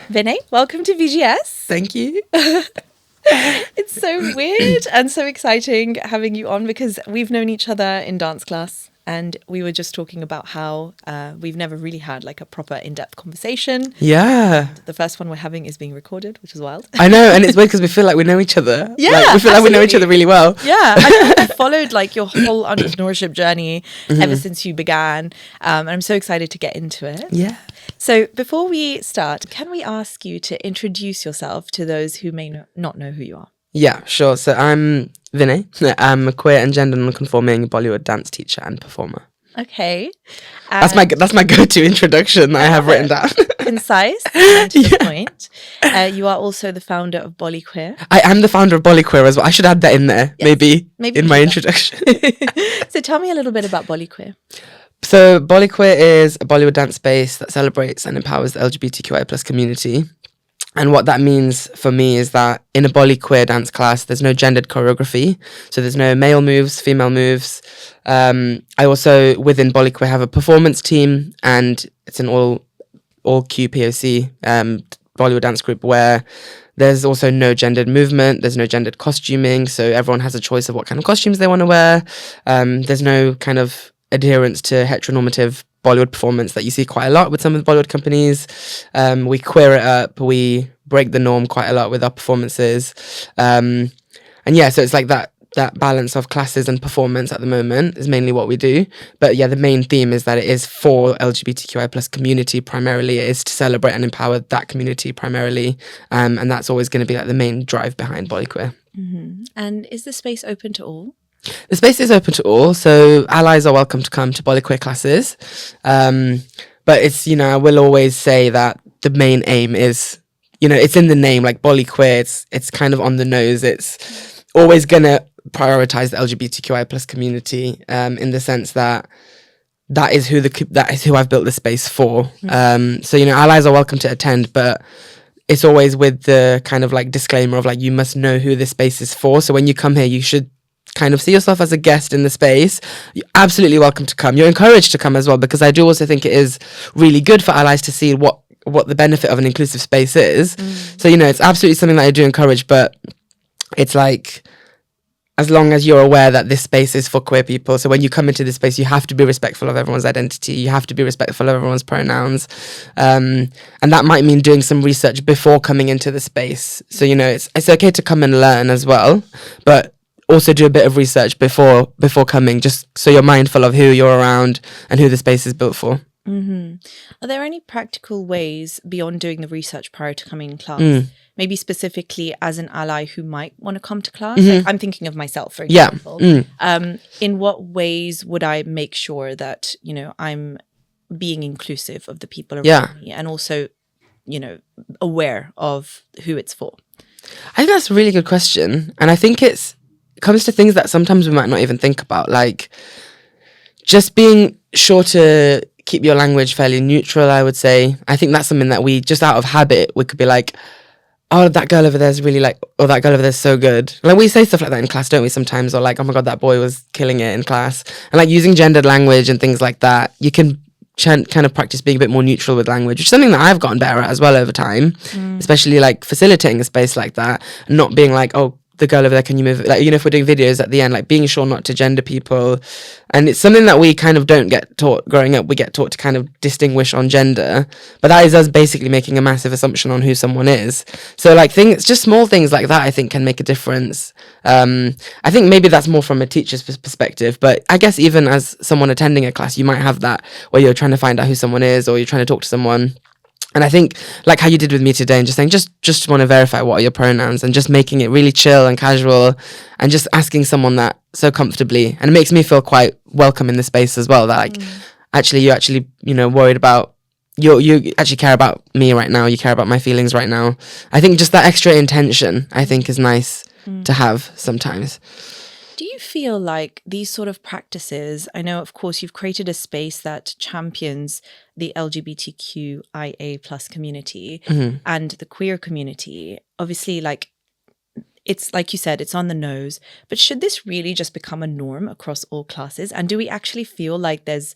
Vinay, welcome to VGS. Thank you. It's so weird and so exciting having you on because we've known each other in dance class and we were just talking about how we've never really had like a proper in-depth conversation. Yeah. And the first one we're having is being recorded, which is wild. I know, and it's weird because we feel like we know each other. Yeah, like, we feel like we know each other really well. Yeah, I've followed like your whole entrepreneurship journey ever since you began, and I'm so excited to get into it. Yeah. So before we start, can we ask you to introduce yourself to those who may not know who you are? Yeah, sure. So I'm Vinay. I'm a queer and gender non-conforming Bollywood dance teacher and performer. Okay. That's my go-to introduction that I have written down. Concise and to the point. You are also the founder of BollyQueer. I am the founder of BollyQueer as well. I should add that in there, Yes, maybe in my introduction. So tell me a little bit about BollyQueer. So BollyQueer is a Bollywood dance space that celebrates and empowers the LGBTQI plus community. And what that means for me is that in a BollyQueer dance class, there's no gendered choreography. So there's no male moves, female moves. I also, within BollyQueer, have a performance team, and it's an all QPOC Bollywood dance group where there's also no gendered movement. There's no gendered costuming. So everyone has a choice of what kind of costumes they want to wear. There's no kind of adherence to heteronormative Bollywood performance that you see quite a lot with some of the Bollywood companies. We queer it up. We break the norm quite a lot with our performances. And yeah, so it's like that balance of classes and performance at the moment is mainly what we do. But yeah, the main theme is that it is for LGBTQI plus community primarily. It is to celebrate and empower that community primarily. And that's always going to be like the main drive behind BollyQueer. Mm-hmm. And is the space open to all? The space is open to all, so allies are welcome to come to BollyQueer classes. But it's, I will always say that the main aim is, it's in the name, like BollyQueer, it's kind of on the nose. It's always going to prioritize the LGBTQI plus community in the sense that that is who I've built the space for. So, allies are welcome to attend, but it's always with the kind of like disclaimer of like, you must know who this space is for. So when you come here, you should kind of see yourself as a guest in the space. You're absolutely welcome to come. You're encouraged to come as well, because I do also think it is really good for allies to see what the benefit of an inclusive space is. So, it's absolutely something that I do encourage, but it's like, as long as you're aware that this space is for queer people. So when you come into this space, you have to be respectful of everyone's identity. You have to be respectful of everyone's pronouns. And that might mean doing some research before coming into the space. So, it's okay to come and learn as well, but also do a bit of research before coming, just so you're mindful of who you're around and who the space is built for. Mm-hmm. Are there any practical ways beyond doing the research prior to coming in class? Maybe specifically as an ally who might want to come to class? Like, I'm thinking of myself, for example. In what ways would I make sure that, I'm being inclusive of the people around me and also, aware of who it's for? I think that's a really good question. And I think it comes to things that sometimes we might not even think about, like just being sure to keep your language fairly neutral, I would say. I think that's something that we, just out of habit, we could be like, oh, that girl over there is really like, oh, that girl over there is so good. Like, we say stuff like that in class, don't we, sometimes? Or like, oh my God, that boy was killing it in class. And like using gendered language and things like that, you can kind of practice being a bit more neutral with language, which is something that I've gotten better at as well over time, especially like facilitating a space like that and not being like, oh, the girl over there, can you move? Like, if we're doing videos at the end, like being sure not to gender people. And it's something that we kind of don't get taught growing up. We get taught to kind of distinguish on gender, but that is us basically making a massive assumption on who someone is. So like just small things like that, I think can make a difference. I think maybe that's more from a teacher's perspective, but I guess even as someone attending a class, you might have that where you're trying to find out who someone is or you're trying to talk to someone. And I think, like how you did with me today, and just saying, just want to verify what are your pronouns, and just making it really chill and casual, and just asking someone that so comfortably, and it makes me feel quite welcome in the space as well. That like, you're worried about you actually care about me right now. You care about my feelings right now. I think just that extra intention, I think, is nice to have sometimes. Do you feel like these sort of practices, I know, of course, you've created a space that champions the LGBTQIA plus community and the queer community. Obviously, like, it's like you said, it's on the nose. But should this really just become a norm across all classes? And do we actually feel like there's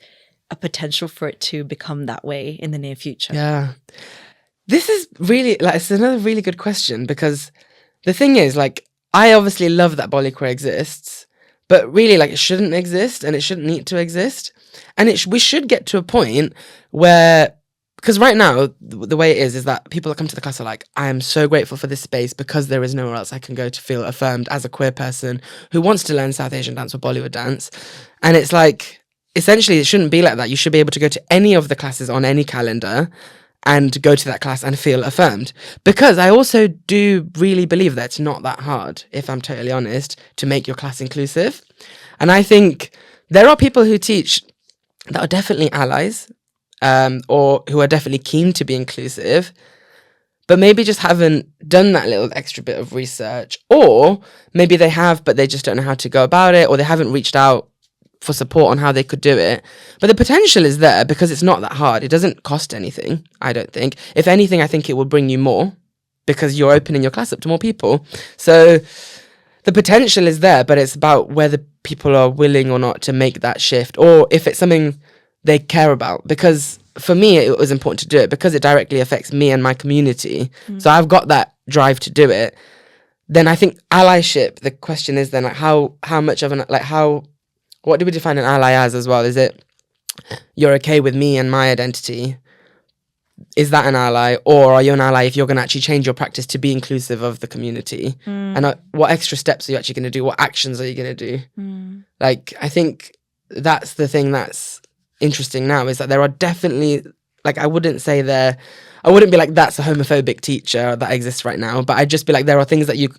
a potential for it to become that way in the near future? Yeah. This is really, like, it's another really good question, because the thing is, like, I obviously love that BollyQueer exists, but really, like, it shouldn't exist and it shouldn't need to exist. And we should get to a point where, because right now, the way it is that people that come to the class are like, I am so grateful for this space because there is nowhere else I can go to feel affirmed as a queer person who wants to learn South Asian dance or Bollywood dance. And it's like, essentially, it shouldn't be like that. You should be able to go to any of the classes on any calendar and go to that class and feel affirmed. Because I also do really believe that it's not that hard, if I'm totally honest, to make your class inclusive. And I think there are people who teach that are definitely allies, or who are definitely keen to be inclusive, but maybe just haven't done that little extra bit of research, or maybe they have, but they just don't know how to go about it, or they haven't reached out for support on how they could do it. But the potential is there because it's not that hard. It doesn't cost anything, I don't think. If anything, I think it will bring you more because you're opening your class up to more people. So the potential is there, but it's about whether people are willing or not to make that shift, or if it's something they care about. Because for me, it was important to do it because it directly affects me and my community. So I've got that drive to do it. Then I think allyship, the question is then, like, how much of an, like, what do we define an ally as well? Is it you're okay with me and my identity? Is that an ally? Or are you an ally if you're going to actually change your practice to be inclusive of the community? And what extra steps are you actually going to do? What actions are you going to do? Like, I think that's the thing that's interesting now, is that there are definitely, like, I wouldn't be like, that's a homophobic teacher that exists right now, but I'd just be like, there are things that you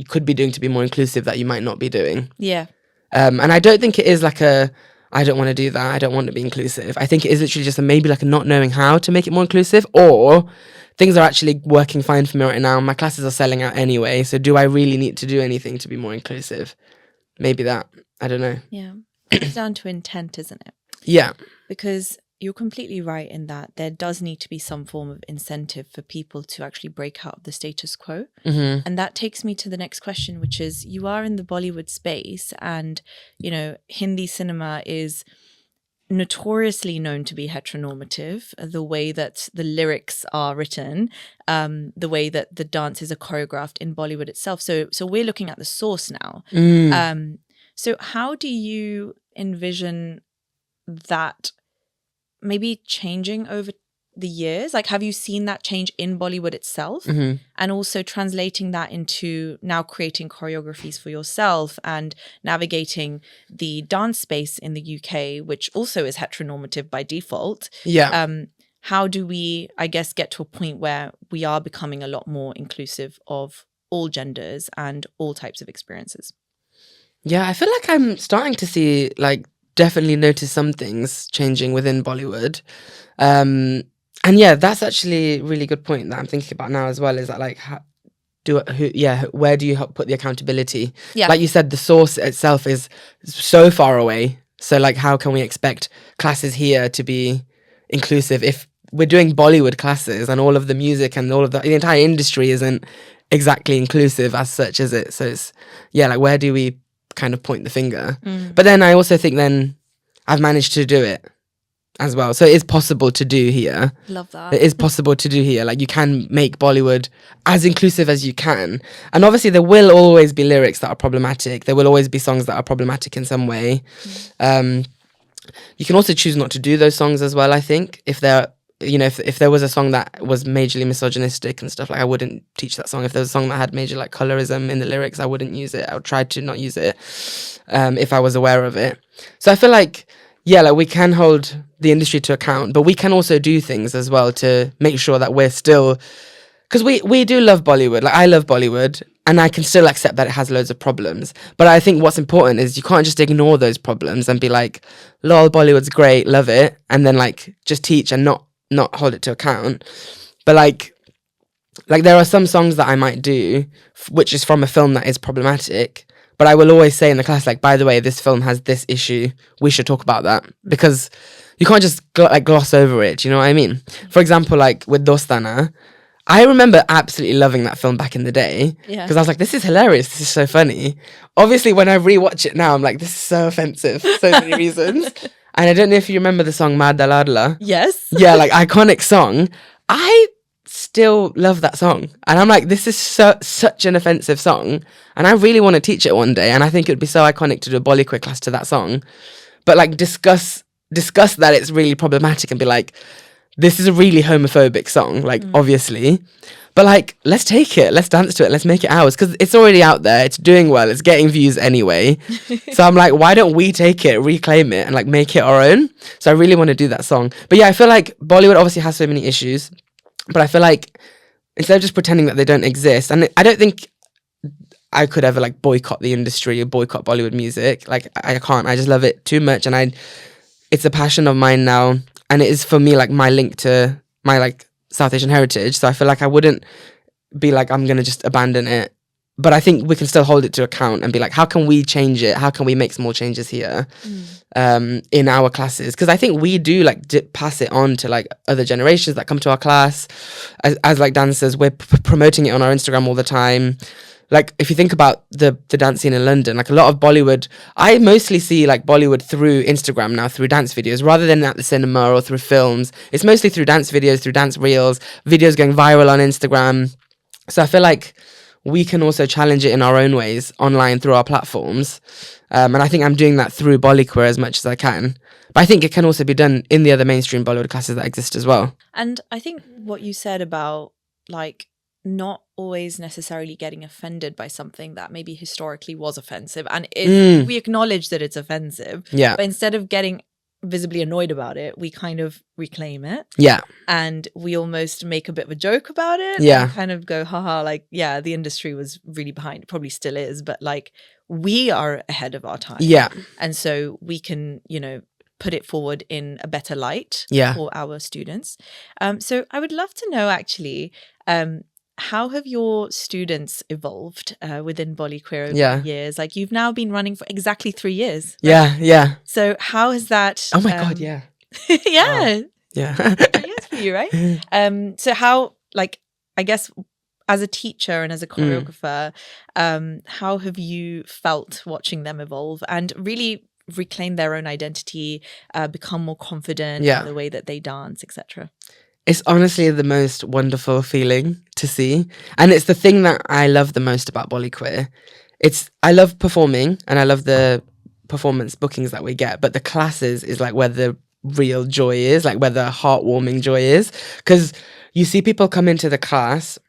could be doing to be more inclusive that you might not be doing. Yeah. And I don't think it is like I don't want to do that, I don't want to be inclusive. I think it is literally just maybe like a not knowing how to make it more inclusive, or things are actually working fine for me right now. My classes are selling out anyway, so do I really need to do anything to be more inclusive? Maybe that. I don't know. Yeah. It's down to intent, isn't it? Yeah. Because you're completely right in that there does need to be some form of incentive for people to actually break out of the status quo. And that takes me to the next question, which is, you are in the Bollywood space, and, you know, Hindi cinema is notoriously known to be heteronormative, the way that the lyrics are written, the way that the dances are choreographed in Bollywood itself. So we're looking at the source now. So how do you envision that maybe changing over the years? Like, have you seen that change in Bollywood itself? And also translating that into now creating choreographies for yourself and navigating the dance space in the UK, which also is heteronormative by default. Yeah. How do we, I guess, get to a point where we are becoming a lot more inclusive of all genders and all types of experiences? Yeah, I feel like I'm starting to see, like, definitely notice some things changing within Bollywood. And yeah, that's actually a really good point that I'm thinking about now as well, is that, like, where do you put the accountability? Yeah. Like you said, the source itself is so far away. So, like, how can we expect classes here to be inclusive if we're doing Bollywood classes and all of the music and all of the entire industry isn't exactly inclusive as such, is it? So it's, yeah, like, where do we kind of point the finger? But then I also think then I've managed to do it as well, so it is possible to do here. Love that. It is possible to do here. Like, you can make Bollywood as inclusive as you can, and obviously there will always be lyrics that are problematic, there will always be songs that are problematic in some way. You can also choose not to do those songs as well. I think if there was a song that was majorly misogynistic and stuff, like, I wouldn't teach that song. If there was a song that had major, like, colorism in the lyrics, I wouldn't use it. I would try to not use it if I was aware of it. So I feel like, yeah, like, we can hold the industry to account, but we can also do things as well to make sure that we're still, because we do love Bollywood. Like, I love Bollywood, and I can still accept that it has loads of problems. But I think what's important is you can't just ignore those problems and be like, lol, Bollywood's great, love it, and then, like, just teach and not hold it to account. But like there are some songs that I might do which is from a film that is problematic, but I will always say in the class, like, by the way, this film has this issue, we should talk about that, because you can't just gloss over it. You know what I mean? For example, like with Dostana, I remember absolutely loving that film back in the day, because I was like, this is hilarious, this is so funny. Obviously when I rewatch it now, I'm like, this is so offensive for so many reasons. And I don't know if you remember the song Mad Daladla. Yes. Yeah, like, iconic song. I still love that song. And I'm like, this is such an offensive song. And I really want to teach it one day. And I think it would be so iconic to do a BollyQueer class to that song. But like discuss that it's really problematic and be like, this is a really homophobic song, like obviously. But like, let's take it, let's dance to it, let's make it ours. Because it's already out there, it's doing well, it's getting views anyway. So I'm like, why don't we take it, reclaim it, and like make it our own? So I really want to do that song. But yeah, I feel like Bollywood obviously has so many issues. But I feel like instead of just pretending that they don't exist, and I don't think I could ever like boycott the industry or boycott Bollywood music. Like I can't. I just love it too much, and it's a passion of mine now, and it is for me like my link to my like South Asian heritage. So I feel like I wouldn't be like I'm gonna just abandon it. But I think we can still hold it to account and be like, how can we change it? How can we make small changes here in our classes? Because I think we do like pass it on to like other generations that come to our class. As like dancers, we're promoting it on our Instagram all the time. Like if you think about the dance scene in London, like a lot of Bollywood, I mostly see like Bollywood through Instagram now, through dance videos, rather than at the cinema or through films. It's mostly through dance videos, through dance reels, videos going viral on Instagram. So I feel like we can also challenge it in our own ways online through our platforms. And I think I'm doing that through BollyQueer as much as I can. But I think it can also be done in the other mainstream Bollywood classes that exist as well. And I think what you said about like not always necessarily getting offended by something that maybe historically was offensive and we acknowledge that it's offensive. Yeah. But instead of getting visibly annoyed about it, we kind of reclaim it. Yeah. And we almost make a bit of a joke about it. Yeah. And kind of go, haha, like, yeah, the industry was really behind. It probably still is. But like, we are ahead of our time. Yeah. And so we can, you know, put it forward in a better light for our students. So I would love to know actually, how have your students evolved within BollyQueer over the years? Like you've now been running for exactly 3 years. Right? Yeah. So how has that? Oh my God, yeah. Yeah. Wow. Yeah. 3 years for you, right? So how, like, I guess as a teacher and as a choreographer, how have you felt watching them evolve and really reclaim their own identity, become more confident in the way that they dance, etc.? It's honestly the most wonderful feeling to see. And it's the thing that I love the most about BollyQueer. I love performing and I love the performance bookings that we get, but the classes is like where the real joy is, like where the heartwarming joy is. Because you see people come into the class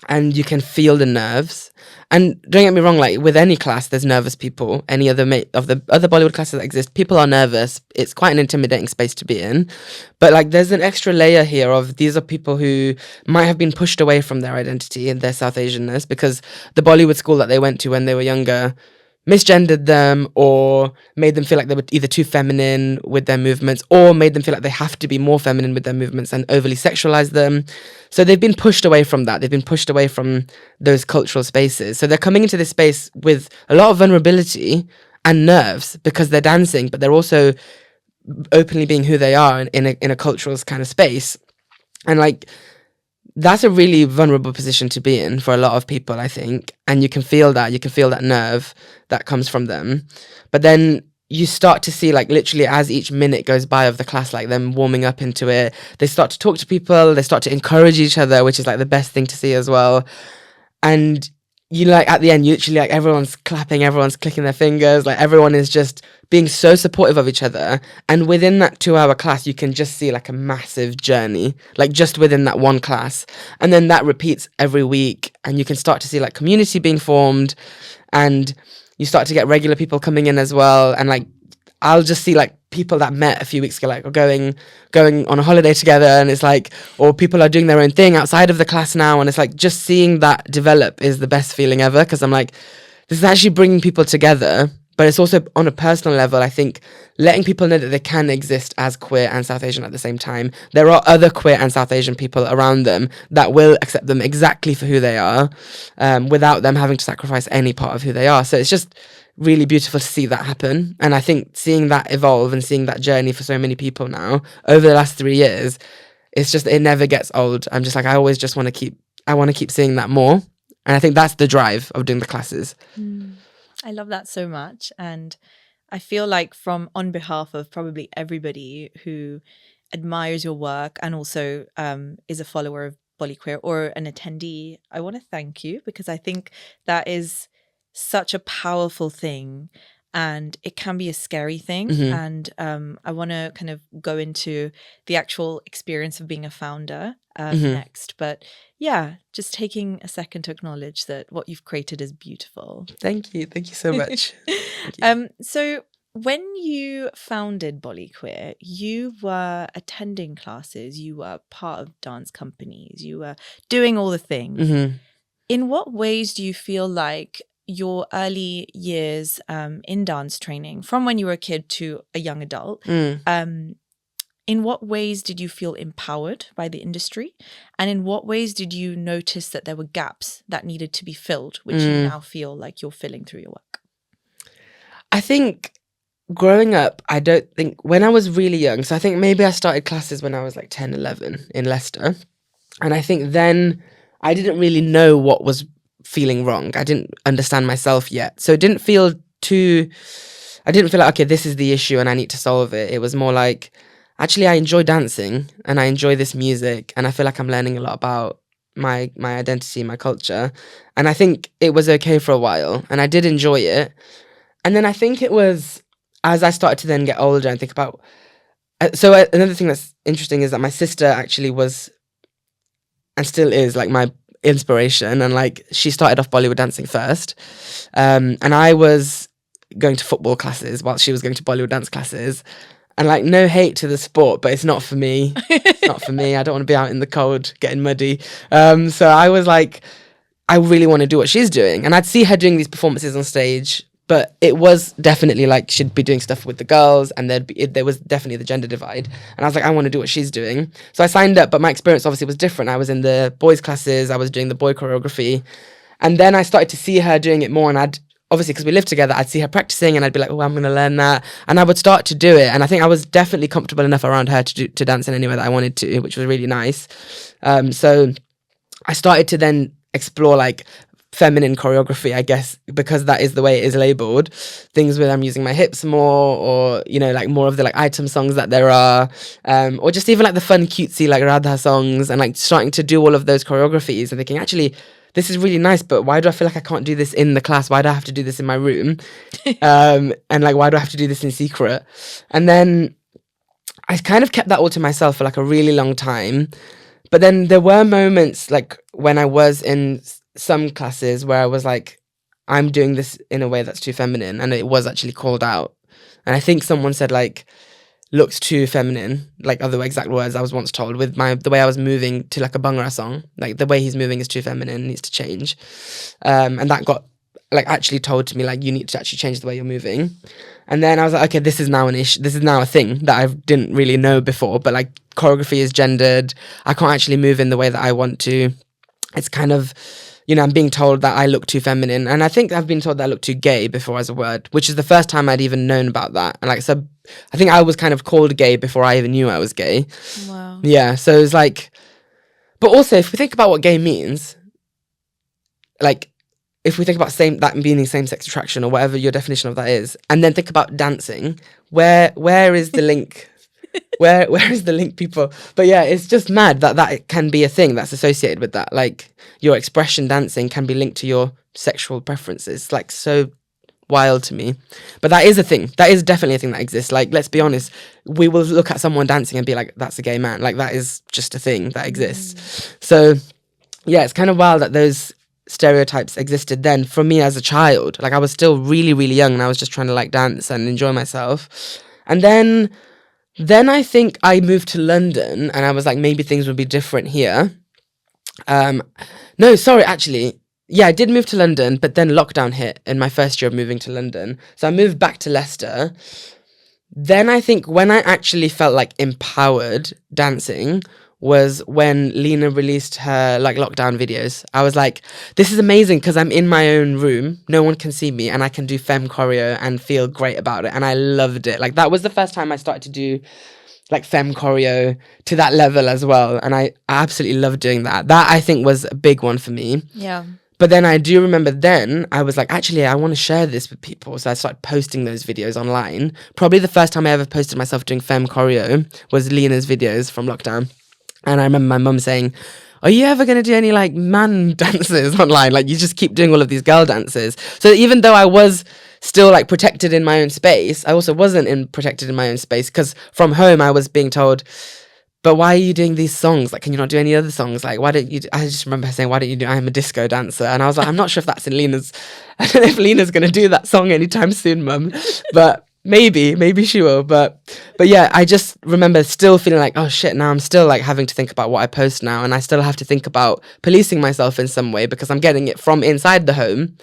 and you can feel the nerves. And don't get me wrong, like with any class, there's nervous people. Any other of the other Bollywood classes that exist, people are nervous. It's quite an intimidating space to be in. But like there's an extra layer here of these are people who might have been pushed away from their identity and their South Asianness because the Bollywood school that they went to when they were younger misgendered them or made them feel like they were either too feminine with their movements or made them feel like they have to be more feminine with their movements and overly sexualize them. So they've been pushed away from that. They've been pushed away from those cultural spaces. So they're coming into this space with a lot of vulnerability and nerves because they're dancing, but they're also openly being who they are in a cultural kind of space. And like, that's a really vulnerable position to be in for a lot of people, I think. And you can feel that nerve that comes from them. But then you start to see, like, literally as each minute goes by of the class, like them warming up into it, they start to talk to people, they start to encourage each other, which is like the best thing to see as well. And you like at the end, you literally like everyone's clapping, everyone's clicking their fingers, like everyone is just being so supportive of each other. And within that 2-hour class, you can just see like a massive journey, like just within that one class. And then that repeats every week. And you can start to see like community being formed and you start to get regular people coming in as well. And like, I'll just see like people that met a few weeks ago, like are going on a holiday together, and it's like, or people are doing their own thing outside of the class now, and it's like just seeing that develop is the best feeling ever, because I'm like, this is actually bringing people together. But it's also on a personal level, I think, letting people know that they can exist as queer and South Asian at the same time. There are other queer and South Asian people around them that will accept them exactly for who they are, without them having to sacrifice any part of who they are. So it's just really beautiful to see that happen. And I think seeing that evolve and seeing that journey for so many people now over the last 3 years, it's just, it never gets old. I'm just like, I always just want to keep seeing that more. And I think that's the drive of doing the classes. I love that so much. And I feel like on behalf of probably everybody who admires your work and also is a follower of BollyQueer or an attendee, I want to thank you, because I think that is such a powerful thing, and it can be a scary thing. And I want to kind of go into the actual experience of being a founder next. But yeah, just taking a second to acknowledge that what you've created is beautiful. Thank you so much. Thank you. So when you founded BollyQueer, you were attending classes, you were part of dance companies, you were doing all the things. In what ways do you feel like your early years in dance training, from when you were a kid to a young adult, in what ways did you feel empowered by the industry? And in what ways did you notice that there were gaps that needed to be filled, which you now feel like you're filling through your work? I think growing up, I don't think, when I was really young, so I think maybe I started classes when I was like 10, 11 in Leicester. And I think then I didn't really know what was feeling wrong. I didn't understand myself yet. So it didn't feel I didn't feel like, okay, this is the issue and I need to solve it. It was more like, actually, I enjoy dancing and I enjoy this music. And I feel like I'm learning a lot about my identity, my culture. And I think it was okay for a while and I did enjoy it. And then I think it was, as I started to then get older and think about, another thing that's interesting is that my sister actually was, and still is, like my inspiration, and like she started off Bollywood dancing first, and I was going to football classes while she was going to Bollywood dance classes, and like no hate to the sport, but it's not for me. It's not for me. I don't want to be out in the cold getting muddy. So I was like, I really want to do what she's doing, and I'd see her doing these performances on stage. But it was definitely like she'd be doing stuff with the girls, and there was definitely the gender divide. And I was like, I want to do what she's doing. So I signed up, but my experience obviously was different. I was in the boys' classes, I was doing the boy choreography. And then I started to see her doing it more. And I'd, obviously, because we lived together, I'd see her practicing and I'd be like, oh, I'm going to learn that. And I would start to do it. And I think I was definitely comfortable enough around her to dance in any way that I wanted to, which was really nice. So I started to then explore like feminine choreography, I guess, because that is the way it is labeled. Things where I'm using my hips more, or, you know, like more of the like item songs that there are, or just even like the fun cutesy like Radha songs, and like starting to do all of those choreographies and thinking, actually, this is really nice, but why do I feel like I can't do this in the class? Why do I have to do this in my room? And like, why do I have to do this in secret? And then I kind of kept that all to myself for like a really long time. But then there were moments like when I was in some classes where I was like, I'm doing this in a way that's too feminine, and it was actually called out. And I think someone said like, looks too feminine, like other exact words I was once told, with the way I was moving to like a Bhangra song, like the way he's moving is too feminine, needs to change. And that got like actually told to me, like, you need to actually change the way you're moving. And then I was like, okay, this is now an issue, this is now a thing that I didn't really know before, but like choreography is gendered, I can't actually move in the way that I want to. It's kind of, you know, I'm being told that I look too feminine. And I think I've been told that I look too gay before as a word, which is the first time I'd even known about that. And like, so I think I was kind of called gay before I even knew I was gay. Wow. Yeah. So it's like, but also if we think about what gay means, like if we think about that meaning same-sex attraction or whatever your definition of that is, and then think about dancing, where is the link? where is the link, people? But yeah, it's just mad that can be a thing that's associated with that. Like your expression dancing can be linked to your sexual preferences. Like so wild to me. But that is a thing. That is definitely a thing that exists. Like, let's be honest, we will look at someone dancing and be like, that's a gay man. Like that is just a thing that exists. So yeah, it's kind of wild that those stereotypes existed then for me as a child. Like I was still really, really young and I was just trying to like dance and enjoy myself. And then I think I moved to London and I was like, maybe things would be different here. No, sorry, actually. Yeah, I did move to London, but then lockdown hit in my first year of moving to London. So I moved back to Leicester. Then I think when I actually felt like empowered dancing was when Lena released her like lockdown videos. I was like, this is amazing because I'm in my own room, no one can see me, and I can do femme choreo and feel great about it. And I loved it. Like that was the first time I started to do like femme choreo to that level as well. And I absolutely loved doing that. That I think was a big one for me. Yeah. But then I do remember then I was like, actually, I want to share this with people. So I started posting those videos online. Probably the first time I ever posted myself doing femme choreo was Lena's videos from lockdown. And I remember my mum saying, are you ever going to do any like man dances online? Like you just keep doing all of these girl dances. So even though I was still like protected in my own space, I also wasn't protected in my own space, because from home I was being told, but why are you doing these songs? Like, can you not do any other songs? Like, why don't you I just remember her saying, why don't you do I'm a Disco Dancer? And I was like, I'm not sure if that's in Lena's, I don't know if Lena's going to do that song anytime soon, mum. But maybe she will. But yeah, I just remember still feeling like, oh shit, now I'm still like having to think about what I post now. And I still have to think about policing myself in some way, because I'm getting it from inside the home.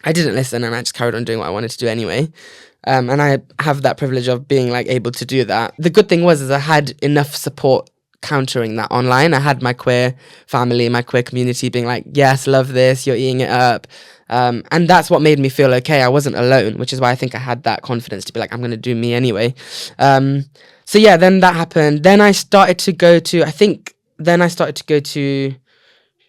I didn't listen, and I just carried on doing what I wanted to do anyway. And I have that privilege of being like able to do that. The good thing was I had enough support countering that online. I had my queer family, my queer community being like, yes, love this, you're eating it up. And that's what made me feel okay. I wasn't alone, which is why I think I had that confidence to be like, I'm going to do me anyway. So yeah, then that happened. Then I started to go to,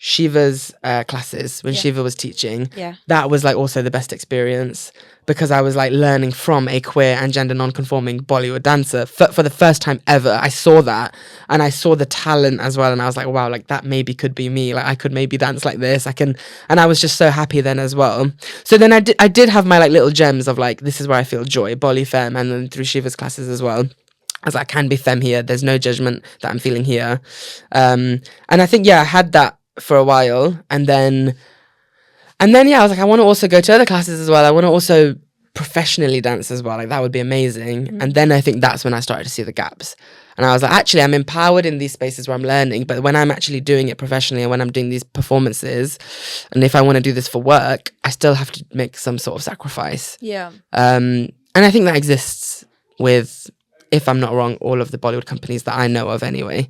Shiva's classes when Shiva was teaching. Yeah. That was like also the best experience, because I was like learning from a queer and gender non-conforming Bollywood dancer for the first time ever. I saw that, and I saw the talent as well, and I was like, wow, like that maybe could be me. Like I could maybe dance like this. And I was just so happy then as well. So then I did have my like little gems of like, this is where I feel joy, Bolly Femme, and then through Shiva's classes as well. I was like, I can be femme here. There's no judgment that I'm feeling here. And I think, I had that for a while, and then I was like, I want to also go to other classes as well. I want to also professionally dance as well. Like that would be amazing. And then I think that's when I started to see the gaps, and I was like, actually, I'm empowered in these spaces where I'm learning, but when I'm actually doing it professionally and when I'm doing these performances, and if I want to do this for work, I still have to make some sort of sacrifice. And I think that exists with, if I'm not wrong, all of the Bollywood companies that I know of anyway.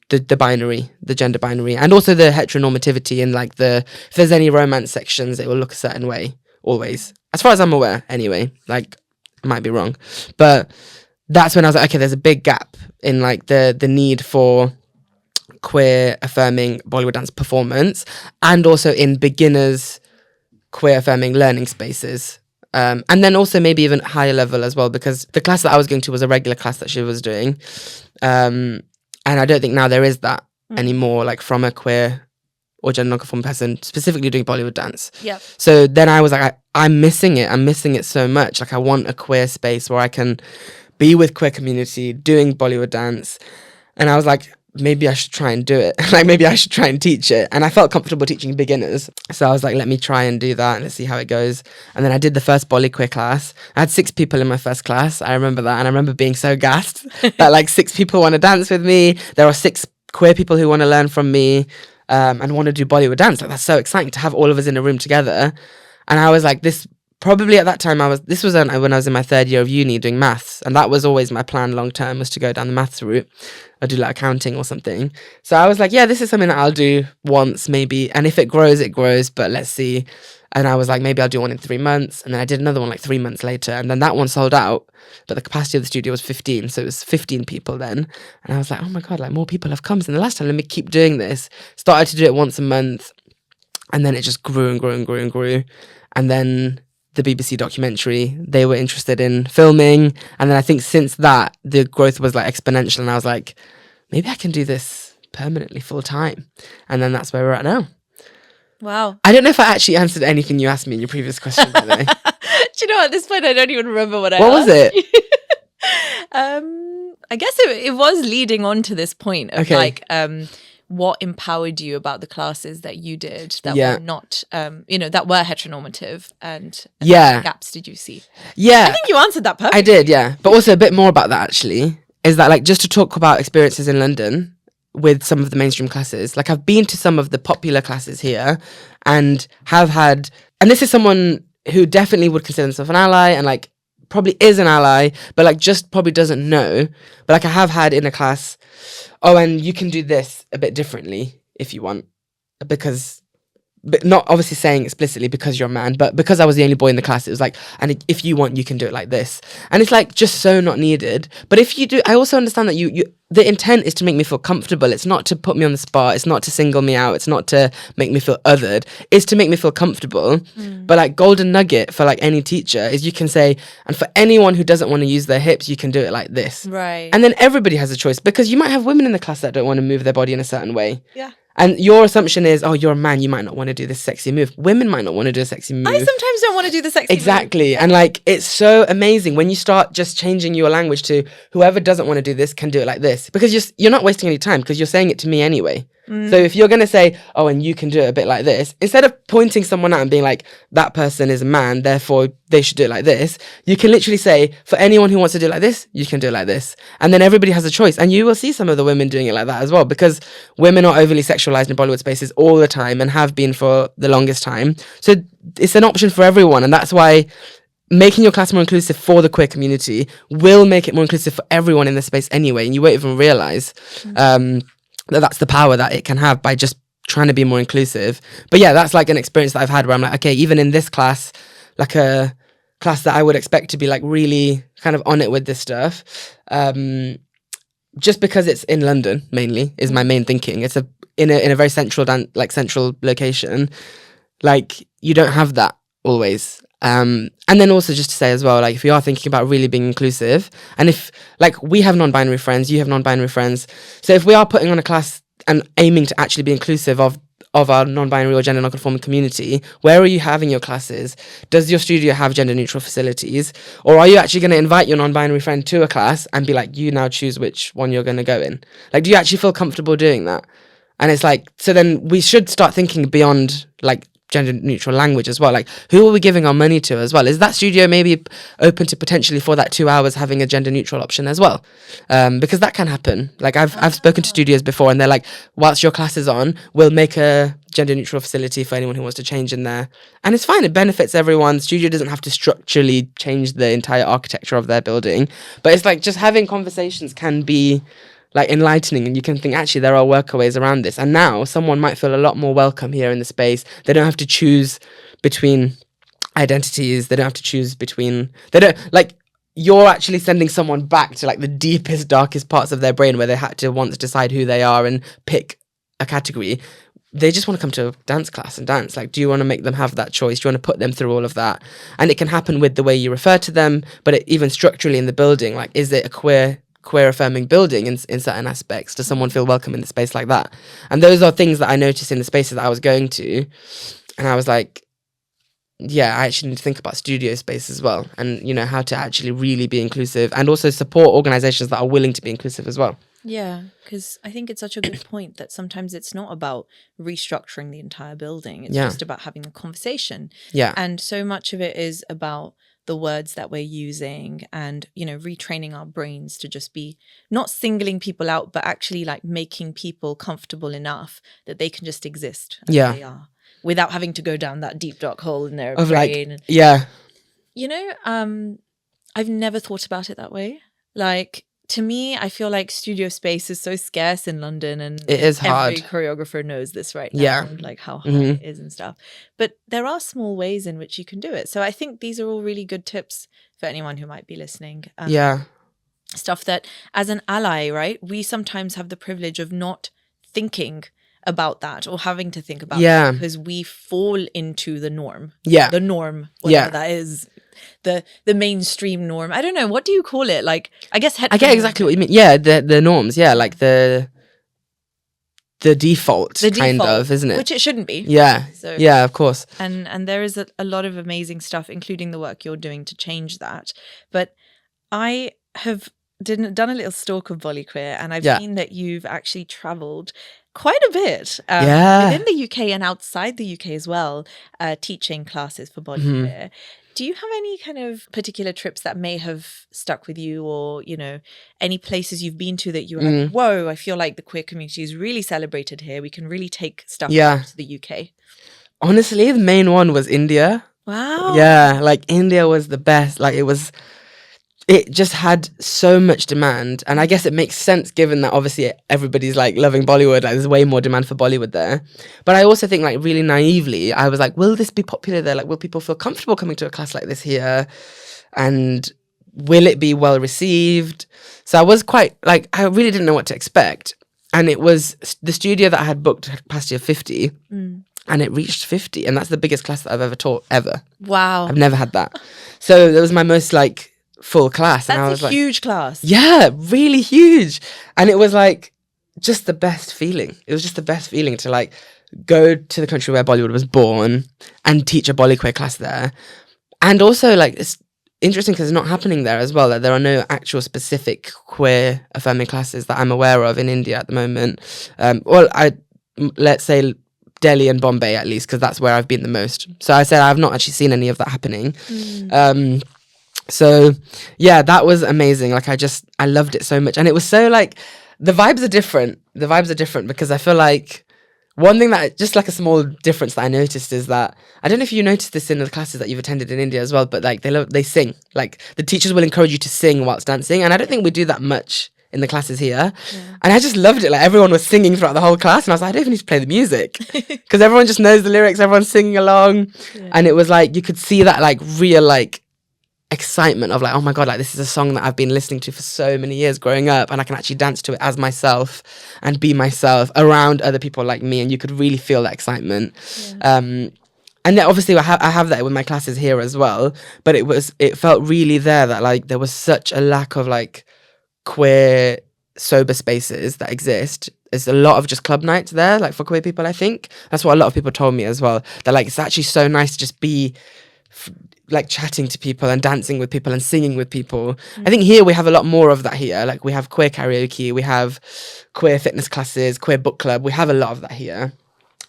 The binary, the gender binary, and also the heteronormativity, and like if there's any romance sections, it will look a certain way, always. As far as I'm aware, anyway. Like, I might be wrong. But that's when I was like, okay, there's a big gap in like the need for queer affirming Bollywood dance performance, and also in beginners queer affirming learning spaces. And then also maybe even higher level as well, because the class that I was going to was a regular class that she was doing. And I don't think now there is that anymore, like from a queer or gender non-conforming person specifically doing Bollywood dance. So then I was like, I'm missing it. I'm missing it so much. Like I want a queer space where I can be with queer community doing Bollywood dance. And I was like, maybe I should try and do it. Like maybe I should try and teach it. And I felt comfortable teaching beginners. So I was like, let me try and do that and let's see how it goes. And then I did the first BollyQueer class. I had 6 people in my first class. I remember that. And I remember being so gassed that like 6 people want to dance with me. There are 6 queer people who want to learn from me and want to do Bollywood dance. Like that's so exciting to have all of us in a room together. And I was like, probably at that time this was when I was in my 3rd year of uni doing maths, and that was always my plan long term, was to go down the maths route or do like accounting or something. So I was like, yeah, this is something that I'll do once maybe, and if it grows, but let's see. And I was like, maybe I'll do one in 3 months, and then I did another one like 3 months later, and then that one sold out, but the capacity of the studio was 15, so it was 15 people then. And I was like, oh my god, like more people have come than the last time, let me keep doing this. Started to do it once a month, and then it just grew and grew and grew and grew. And then the BBC documentary, they were interested in filming. And then I think since that, the growth was like exponential. And I was like, maybe I can do this permanently full time. And then that's where we're at now. Wow. I don't know if I actually answered anything you asked me in your previous question, by the way. Do you know, at this point, I don't even remember what I What asked was it? I guess it was leading on to this point of like, what empowered you about the classes that you did that were not, that were heteronormative, and what gaps did you see? Yeah. I think you answered that perfectly. I did, yeah. But also a bit more about that actually, is that like just to talk about experiences in London with some of the mainstream classes. Like I've been to some of the popular classes here and have had, and this is someone who definitely would consider himself an ally and like probably is an ally, but like just probably doesn't know. But like I have had in a class, oh, and you can do this a bit differently if you want, because but not obviously saying explicitly because you're a man, but because I was the only boy in the class, it was like, and if you want, you can do it like this. And it's like just so not needed. But if you do, I also understand that you the intent is to make me feel comfortable. It's not to put me on the spot. It's not to single me out. It's not to make me feel othered. It's to make me feel comfortable. But like golden nugget for like any teacher is you can say, and for anyone who doesn't want to use their hips, you can do it like this. Right. And then everybody has a choice, because you might have women in the class that don't want to move their body in a certain way. Yeah. And your assumption is, oh, you're a man, you might not want to do this sexy move. Women might not want to do a sexy move. I sometimes don't want to do the sexy Exactly. move. And like, it's so amazing when you start just changing your language to whoever doesn't want to do this can do it like this. Because you're not wasting any time, because you're saying it to me anyway. So if you're going to say, oh, and you can do it a bit like this, instead of pointing someone out and being like, that person is a man, therefore they should do it like this, you can literally say, for anyone who wants to do it like this, you can do it like this. And then everybody has a choice. And you will see some of the women doing it like that as well, because women are overly sexualized in Bollywood spaces all the time and have been for the longest time. So it's an option for everyone. And that's why making your class more inclusive for the queer community will make it more inclusive for everyone in the space anyway. And you won't even realize that's the power that it can have by just trying to be more inclusive. But yeah, that's like an experience that I've had where I'm like, okay, even in this class, like a class that I would expect to be like really kind of on it with this stuff, just because it's in London mainly is my main thinking. It's in a very central location. Like you don't have that always. And then also just to say as well, like if you are thinking about really being inclusive, and if like we have non-binary friends, you have non-binary friends, so if we are putting on a class and aiming to actually be inclusive of our non-binary or gender non-conforming community, where are you having your classes? Does your studio have gender neutral facilities? Or are you actually going to invite your non-binary friend to a class and be like, you now choose which one you're going to go in? Like, do you actually feel comfortable doing that? And it's like, so then we should start thinking beyond like gender neutral language as well. Like, who are we giving our money to as well? Is that studio maybe open to potentially for that 2 hours having a gender neutral option as well? Because that can happen. Like I've spoken to studios before and they're like, whilst your class is on, we'll make a gender neutral facility for anyone who wants to change in there. And it's fine, it benefits everyone. Studio doesn't have to structurally change the entire architecture of their building. But it's like just having conversations can be like enlightening, and you can think actually there are workaways around this, and now someone might feel a lot more welcome here in the space. They don't have to choose between identities, they don't have to choose between, they don't, like, you're actually sending someone back to like the deepest, darkest parts of their brain where they had to once decide who they are and pick a category. They just want to come to a dance class and dance. Like, do you want to make them have that choice? Do you want to put them through all of that? And it can happen with the way you refer to them, but even structurally in the building, like, is it a queer affirming building in certain aspects? Does someone feel welcome in the space like that? And those are things that I noticed in the spaces that I was going to, and I was like, yeah, I actually need to think about studio space as well, and you know, how to actually really be inclusive and also support organizations that are willing to be inclusive as well. Yeah, because I think it's such a good point that sometimes it's not about restructuring the entire building. It's just about having the conversation. Yeah. And so much of it is about the words that we're using and, you know, retraining our brains to just be not singling people out, but actually like making people comfortable enough that they can just exist as they are without having to go down that deep dark hole in their brain. Like, yeah. You know, I've never thought about it that way. Like, to me, I feel like studio space is so scarce in London, and it is hard. Every choreographer knows this right now, yeah, like how hard it is and stuff. But there are small ways in which you can do it. So I think these are all really good tips for anyone who might be listening. Stuff that as an ally, right, we sometimes have the privilege of not thinking about that or having to think about that because we fall into the norm. The norm, whatever that is. The mainstream norm. I don't know. What do you call it? Like, I guess I get exactly what you mean. Yeah, the norms. Yeah, like the default kind of, isn't it? Which it shouldn't be. Yeah. So, yeah, of course. And there is a lot of amazing stuff, including the work you're doing to change that. But I have done a little stalk of BollyQueer, and I've seen that you've actually travelled quite a bit within the UK and outside the UK as well, teaching classes for BollyQueer. Do you have any kind of particular trips that may have stuck with you, or, you know, any places you've been to that you were like, whoa, I feel like the queer community is really celebrated here. We can really take stuff to the UK. Honestly, the main one was India. Wow. Yeah, like India was the best. Like, it was it just had so much demand, and I guess it makes sense given that obviously everybody's like loving Bollywood. Like, there's way more demand for Bollywood there. But I also think, like, really naively, I was like, will this be popular there? Like, will people feel comfortable coming to a class like this here? And will it be well received? So I was quite like, I really didn't know what to expect. And it was the studio that I had booked had a capacity of 50, and it reached 50, and that's the biggest class that I've ever taught ever. Wow. I've never had that. So that was my most like full class. That's and I was a like, huge class. yeah, really huge. And it was like just the best feeling. It was just the best feeling to like go to the country where Bollywood was born and teach a BollyQueer class there. And also, like, it's interesting because it's not happening there as well. Like, there are no actual specific queer affirming classes that I'm aware of in India at the moment. Let's say Delhi and Bombay at least, because that's where I've been the most. So I said I've not actually seen any of that happening. So yeah, that was amazing. Like, I loved it so much. And it was so like, the vibes are different. Because I feel like one thing that, just like a small difference that I noticed is that, I don't know if you noticed this in the classes that you've attended in India as well, but like they sing. Like, the teachers will encourage you to sing whilst dancing. And I don't think we do that much in the classes here. And I just loved it. Like, everyone was singing throughout the whole class, and I was like, I don't even need to play the music, because everyone just knows the lyrics, everyone's singing along. And it was like, you could see that like real like excitement of like, oh my god, like, this is a song that I've been listening to for so many years growing up, and I can actually dance to it as myself and be myself around other people like me. And you could really feel that excitement. And then obviously I have that with my classes here as well, but it felt really there that like there was such a lack of like queer sober spaces that exist. There's a lot of just club nights there, like, for queer people. I think that's what a lot of people told me as well, that like, it's actually so nice to just be like chatting to people and dancing with people and singing with people. I think here we have a lot more of that here. Like, we have queer karaoke, we have queer fitness classes, queer book club. We have a lot of that here.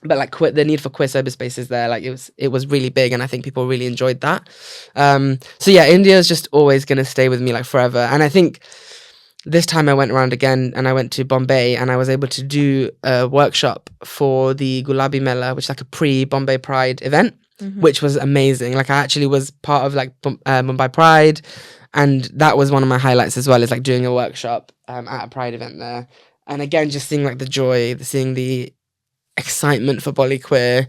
But like, the need for queer sober spaces there, like, it was really big, and I think people really enjoyed that. So yeah, India is just always going to stay with me like forever. And I think this time I went around again, and I went to Bombay, and I was able to do a workshop for the Gulabi Mela, which is like a pre-Bombay Pride event, which was amazing. Like, I actually was part of like Mumbai Pride, and that was one of my highlights as well, is like doing a workshop at a Pride event there. And again, just seeing like the joy, seeing the excitement for BollyQueer.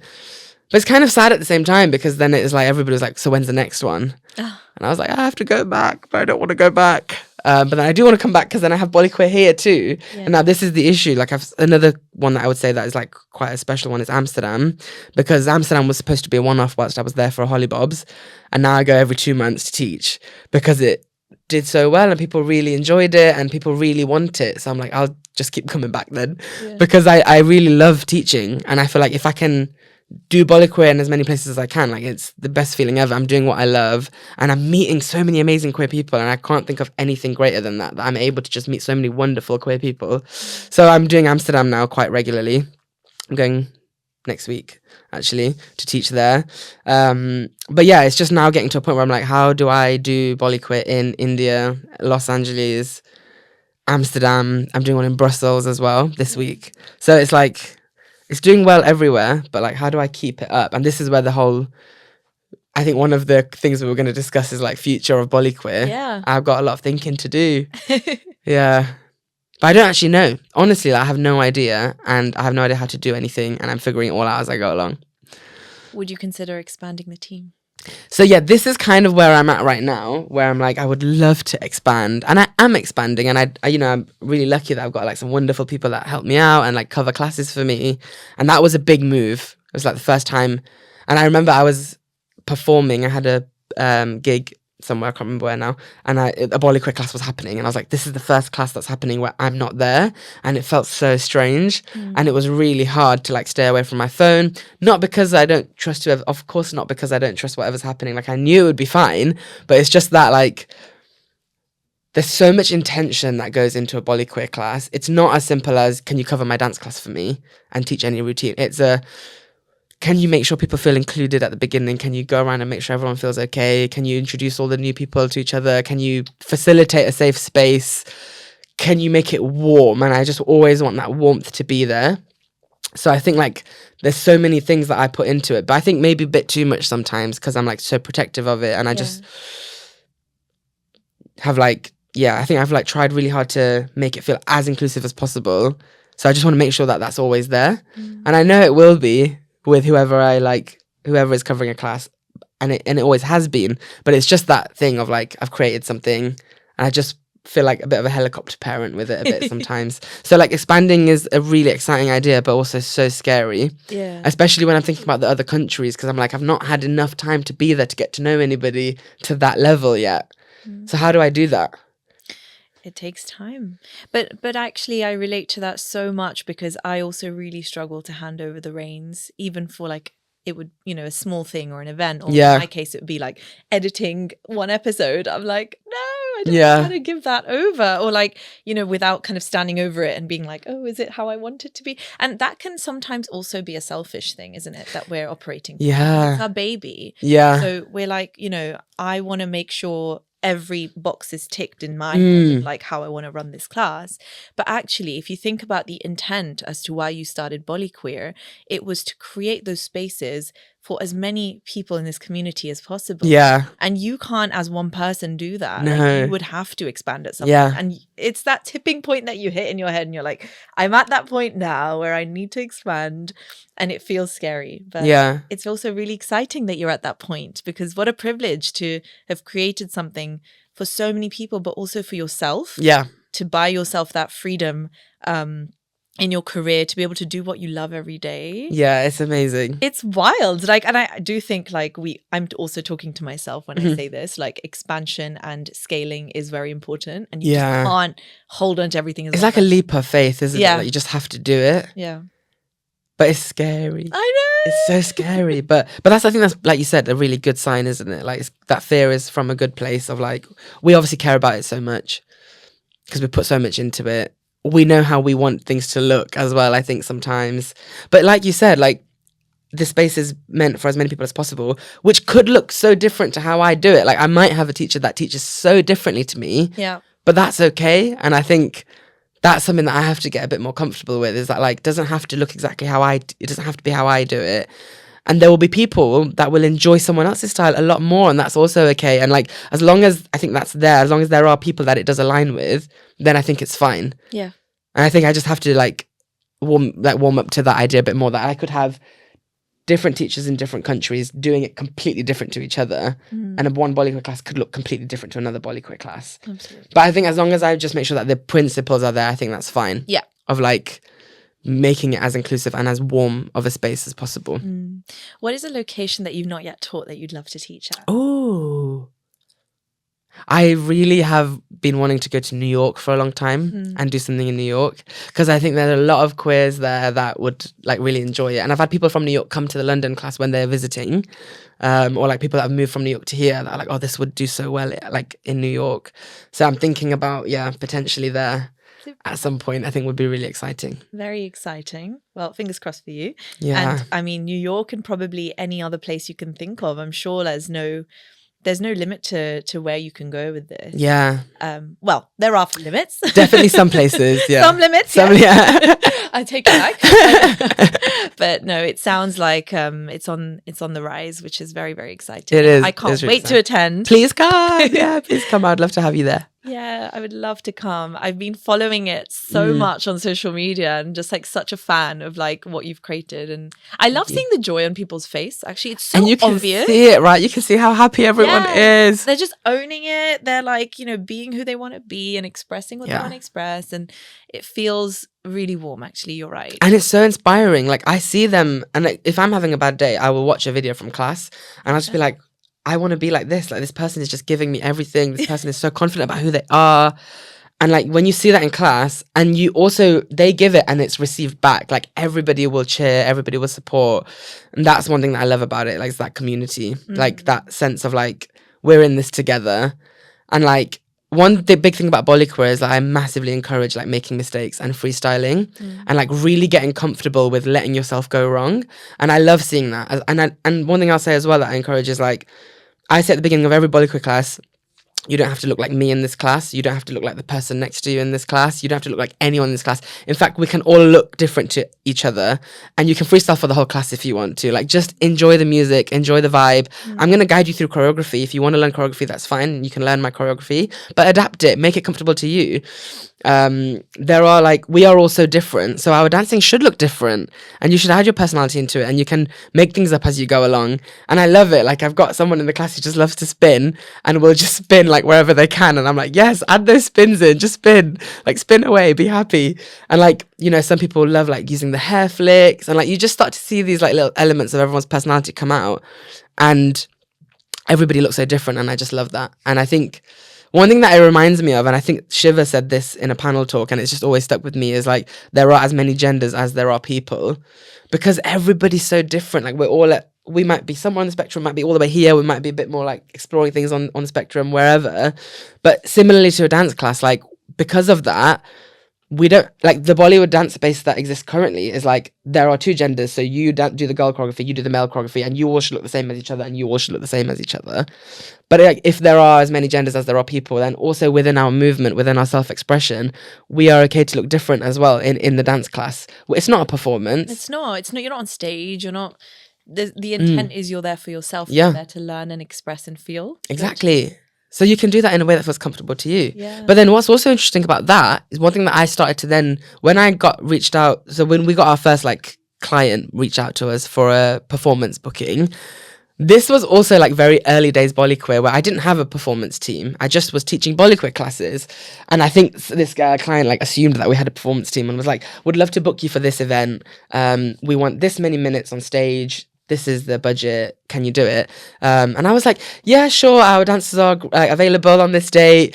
But it's kind of sad at the same time, because then it's like, everybody was like, so when's the next one? And I was like, I have to go back, but I don't want to go back. But then I do want to come back, because then I have BollyQueer here too. And now this is the issue. Like, another one that I would say that is like quite a special one is Amsterdam, because Amsterdam was supposed to be a one-off whilst I was there for Hollybobs, and now I go every 2 months to teach, because it did so well and people really enjoyed it and people really want it. So I'm like, I'll just keep coming back then, because I really love teaching, and I feel like if I can do BollyQueer in as many places as I can, like, it's the best feeling ever. I'm doing what I love, and I'm meeting so many amazing queer people, and I can't think of anything greater than that I'm able to just meet so many wonderful queer people. So I'm doing Amsterdam now quite regularly. I'm going next week actually to teach there. But yeah, it's just now getting to a point where I'm like, how do I do BollyQueer in India, Los Angeles, Amsterdam? I'm doing one in Brussels as well this week. So it's like, it's doing well everywhere, but like, how do I keep it up? And this is where I think one of the things we were going to discuss is like future of BollyQueer. Yeah. I've got a lot of thinking to do. Yeah. But I don't actually know. Honestly, like, I have no idea, and I have no idea how to do anything, and I'm figuring it all out as I go along. Would you consider expanding the team? So yeah, this is kind of where I'm at right now, where I'm like, I would love to expand, and I am expanding, and I I'm really lucky that I've got like some wonderful people that help me out and like cover classes for me, and that was a big move. It was like the first time, and I remember I was performing. I had a gig somewhere, I can't remember where now, and a BollyQueer class was happening, and I was like, this is the first class that's happening where I'm not there, and it felt so strange, and it was really hard to like stay away from my phone, not because I don't trust whoever, of course not because I don't trust whatever's happening, like I knew it would be fine, but it's just that like, there's so much intention that goes into a BollyQueer class. It's not as simple as, can you cover my dance class for me and teach any routine? It's can you make sure people feel included at the beginning? Can you go around and make sure everyone feels okay? Can you introduce all the new people to each other? Can you facilitate a safe space? Can you make it warm? And I just always want that warmth to be there. So I think like there's so many things that I put into it, but I think maybe a bit too much sometimes, because I'm like so protective of it, and I just have like, I think I've like tried really hard to make it feel as inclusive as possible. So I just want to make sure that that's always there. And I know it will be with whoever is covering a class, and it always has been. But it's just that thing of like, I've created something and I just feel like a bit of a helicopter parent with it a bit sometimes. So like expanding is a really exciting idea, but also so scary. Yeah. Especially when I'm thinking about the other countries, because I'm like, I've not had enough time to be there to get to know anybody to that level yet. So how do I do that? It takes time. But actually I relate to that so much, because I also really struggle to hand over the reins, even for like, it would, you know, a small thing or an event, or in my case it would be like editing one episode. I'm like, no, I don't know how to give that over, or like, you know, without kind of standing over it and being like, oh, is it how I want it to be? And that can sometimes also be a selfish thing, isn't it, that we're operating from. It's our baby. So we're like, you know, I want to make sure every box is ticked in my head of like how I want to run this class. But actually, if you think about the intent as to why you started BollyQueer, it was to create those spaces for as many people in this community as possible. And you can't, as one person, do that. No. Like, you would have to expand at some point. And it's that tipping point that you hit in your head and you're like, I'm at that point now where I need to expand. And it feels scary. But it's also really exciting that you're at that point, because what a privilege to have created something for so many people, but also for yourself. To buy yourself that freedom in your career, to be able to do what you love every day. It's amazing. It's wild. Like, and I do think like I'm also talking to myself when I say this, like expansion and scaling is very important, and you just can't hold on to everything. It's like a leap of faith, isn't it? Like you just have to do it. But it's scary. I know. It's so scary. But I think that's, like you said, a really good sign, isn't it? Like that fear is from a good place of like, we obviously care about it so much because we put so much into it. We know how we want things to look as well, I think sometimes. But like you said, like the space is meant for as many people as possible, which could look so different to how I do it. Like I might have a teacher that teaches so differently to me. But that's okay. And I think that's something that I have to get a bit more comfortable with, is that like, doesn't have to look exactly it doesn't have to be how I do it. And there will be people that will enjoy someone else's style a lot more, and that's also okay. And like, as long as I think that's there, as long as there are people that it does align with, then I think it's fine. And I think I just have to like warm up to that idea a bit more, that I could have different teachers in different countries doing it completely different to each other, and one BollyQueer class could look completely different to another BollyQueer class. But I think as long as I just make sure that the principles are there, I think that's fine. Of like making it as inclusive and as warm of a space as possible. What is a location that you've not yet taught that you'd love to teach at? Oh, I really have been wanting to go to New York for a long time and do something in New York, because I think there are a lot of queers there that would like really enjoy it. And I've had people from New York come to the London class when they're visiting, or like people that have moved from New York to here that are like, oh, this would do so well like in New York. So I'm thinking about potentially there at some point. I think would be really exciting. Very exciting. Well, fingers crossed for you. And I mean, New York and probably any other place you can think of. I'm sure there's no limit to where you can go with this. Well, there are limits. Definitely some places. Some limits. I take it back. But no, it sounds like it's on the rise, which is very, very exciting. It is. I can't wait to attend. Please come. Please come. I'd love to have you there. Yeah, I would love to come. I've been following it so much on social media, and just like such a fan of like what you've created. And I love seeing the joy on people's face. Actually, it's so obvious. And you can see it, right? You can see how happy everyone is. They're just owning it. They're like, you know, being who they want to be and expressing what they want to express. And it feels really warm, actually. You're right. And it's so inspiring. Like I see them, and like, if I'm having a bad day, I will watch a video from class and I'll just be like, I want to be like this. Like this person is just giving me everything. This person is so confident about who they are. And like when you see that in class, and you also, they give it and it's received back. Like everybody will cheer, everybody will support. And that's one thing that I love about it. Like it's that community, like that sense of like, we're in this together. And like the big thing about BollyQueer is that I massively encourage like making mistakes and freestyling and like really getting comfortable with letting yourself go wrong. And I love seeing that. And one thing I'll say as well that I encourage is like, I say at the beginning of every BollyQueer class, You don't have to look like me in this class. You don't have to look like the person next to you in this class. You don't have to look like anyone in this class. In fact, we can all look different to each other, and you can freestyle for the whole class if you want to. Like, just enjoy the music, enjoy the vibe. I'm going to guide you through choreography. If you want to learn choreography, that's fine. You can learn my choreography, but adapt it, make it comfortable to you. We are all so different, so our dancing should look different, and you should add your personality into it, and you can make things up as you go along. And I love it. Like, I've got someone in the class who just loves to spin, and will just spin like wherever they can, and I'm like, yes, add those spins in, just spin, like spin away, be happy. And like, you know, some people love like using the hair flicks, and like you just start to see these like little elements of everyone's personality come out, and everybody looks so different, and I just love that. And I think one thing that it reminds me of, and I think Shiva said this in a panel talk, and it's just always stuck with me, is like, there are as many genders as there are people, because everybody's so different. Like, we might be somewhere on the spectrum, might be all the way here, we might be a bit more like exploring things on the spectrum, wherever. But similarly to a dance class, like, because of that, we don't, like, the Bollywood dance space that exists currently is like, there are two genders, so you do the girl choreography, you do the male choreography, and you all should look the same as each other, and you all should look the same as each other. But like, if there are as many genders as there are people, then also within our movement, within our self-expression, we are okay to look different as well in the dance class. It's not a performance. It's not, you're not on stage, you're not, the intent is you're there for yourself, Yeah. you're there to learn and express and feel. Exactly. So you can do that in a way that feels comfortable to you. Yeah. But then what's also interesting about that is one thing that I started to then, when I got reached out, so when we got our first like client reach out to us for a performance booking, this was also like very early days BollyQueer, where I didn't have a performance team. I just was teaching BollyQueer classes. And I think this client like assumed that we had a performance team and was like, would love to book you for this event. We want this many minutes on stage. This is the budget, can you do it? And I was like, yeah, sure, our dancers are available on this date,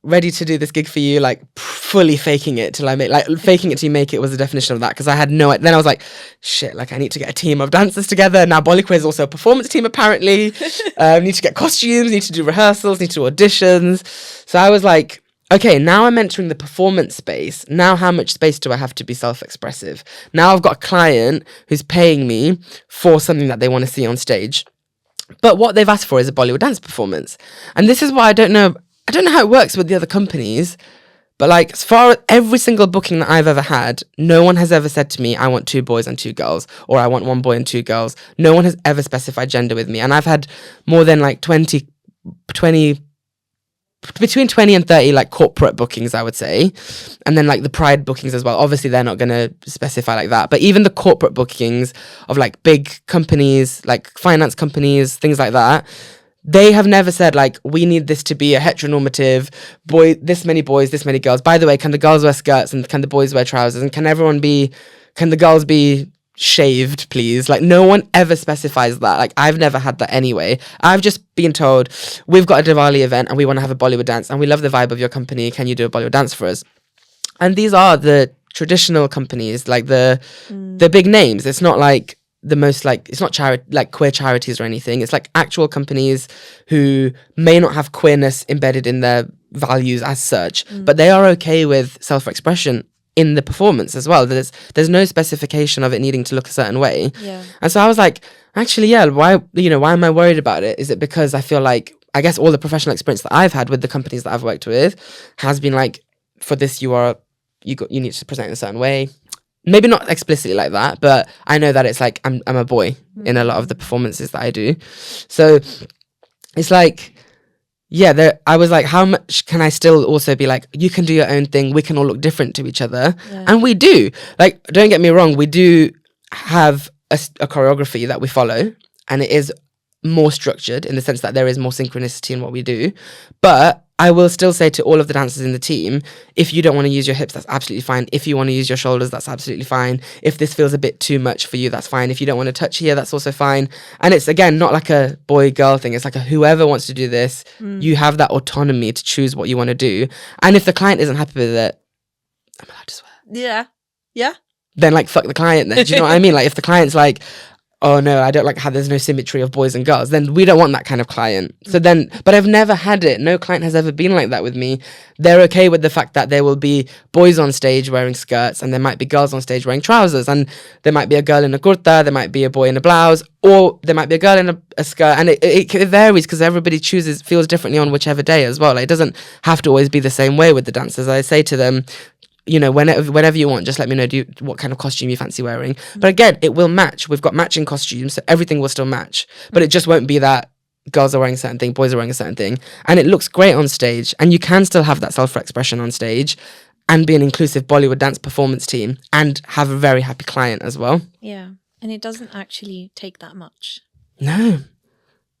ready to do this gig for you, like fully faking it till I make, like faking it till you make it was the definition of that, because I had no, then I was like, shit, like I need to get a team of dancers together. Now BollyQueer is also a performance team apparently, need to get costumes, need to do rehearsals, need to do auditions. So I was like, okay, now I'm entering the performance space. Now how much space do I have to be self-expressive? Now I've got a client who's paying me for something that they want to see on stage. But what they've asked for is a Bollywood dance performance. And this is why I don't know how it works with the other companies, but like as far as every single booking that I've ever had, no one has ever said to me, I want 2 boys and 2 girls, or I want 1 boy and 2 girls. No one has ever specified gender with me. And I've had more than like 20 between 20 and 30 like corporate bookings, I would say, and then like the pride bookings as well. Obviously they're not going to specify like that, but even the corporate bookings of like big companies, like finance companies, things like that, they have never said like, we need this to be a heteronormative boy, this many boys, this many girls. By the way, can the girls wear skirts and can the boys wear trousers, and can the girls be shaved, please? Like, no one ever specifies that. Like, I've never had that anyway. I've just been told, we've got a Diwali event and we want to have a Bollywood dance and we love the vibe of your company, can you do a Bollywood dance for us? And these are the traditional companies, like the big names. It's not like the most like, it's not like queer charities or anything. It's like actual companies who may not have queerness embedded in their values as such, but they are okay with self-expression in the performance as well. There's no specification of it needing to look a certain way. Yeah. And so I was like, actually, yeah, why am I worried about it? Is it because I feel like, I guess all the professional experience that I've had with the companies that I've worked with has been like, for this you need to present in a certain way. Maybe not explicitly like that, but I know that it's like I'm a boy in a lot of the performances that I do. So it's like, yeah, I was like, how much can I still also be like, you can do your own thing, we can all look different to each other. Yeah. And we do. Like, don't get me wrong, we do have a choreography that we follow, and it is more structured in the sense that there is more synchronicity in what we do. But I will still say to all of the dancers in the team, if you don't want to use your hips, that's absolutely fine. If you want to use your shoulders, that's absolutely fine. If this feels a bit too much for you, that's fine. If you don't want to touch here, that's also fine. And it's, again, not like a boy-girl thing. It's like whoever wants to do this, you have that autonomy to choose what you want to do. And if the client isn't happy with it, I'm allowed to swear. Yeah. Yeah. Then, like, fuck the client then. Do you know what I mean? Like, if the client's like, oh no, I don't like how there's no symmetry of boys and girls, then we don't want that kind of client. So then, but I've never had it. No client has ever been like that with me. They're okay with the fact that there will be boys on stage wearing skirts and there might be girls on stage wearing trousers, and there might be a girl in a kurta, there might be a boy in a blouse, or there might be a girl in a skirt, and it varies because everybody feels differently on whichever day as well. Like, it doesn't have to always be the same way with the dancers. I say to them, you know, whenever you want, just let me know what kind of costume you fancy wearing. But again, it will match. We've got matching costumes, so everything will still match. But it just won't be that girls are wearing a certain thing, boys are wearing a certain thing. And it looks great on stage. And you can still have that self-expression on stage and be an inclusive Bollywood dance performance team and have a very happy client as well. Yeah. And it doesn't actually take that much. No,